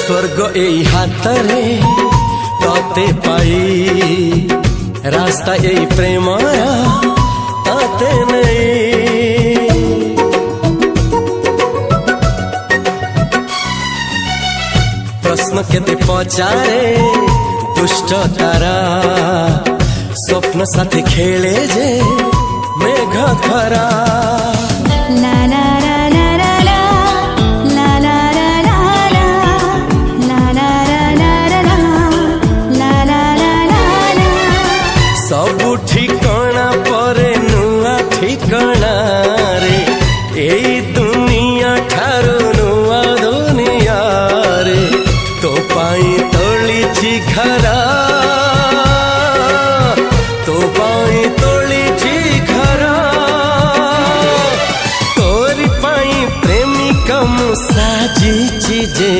स्वर्ग एई हातरे तते पाई रास्ता एई प्रेमाया ताते नहीं। प्रश्न केते पचारे दुष्ट तारा स्वप्न साथी खेले जे मेघ खरा। ला ला ला ला ला ला ला ला ला ला ला ला ला ला ला। सबु ठिकाना परे नुआ ठिकाना रे एई दुनिया ठारू नुआ दुनिया रे। तो पाई तोलिछि घरा तो पाई तोलिछि घरा तोरी पाई प्रेमिका मु साजिछि जे।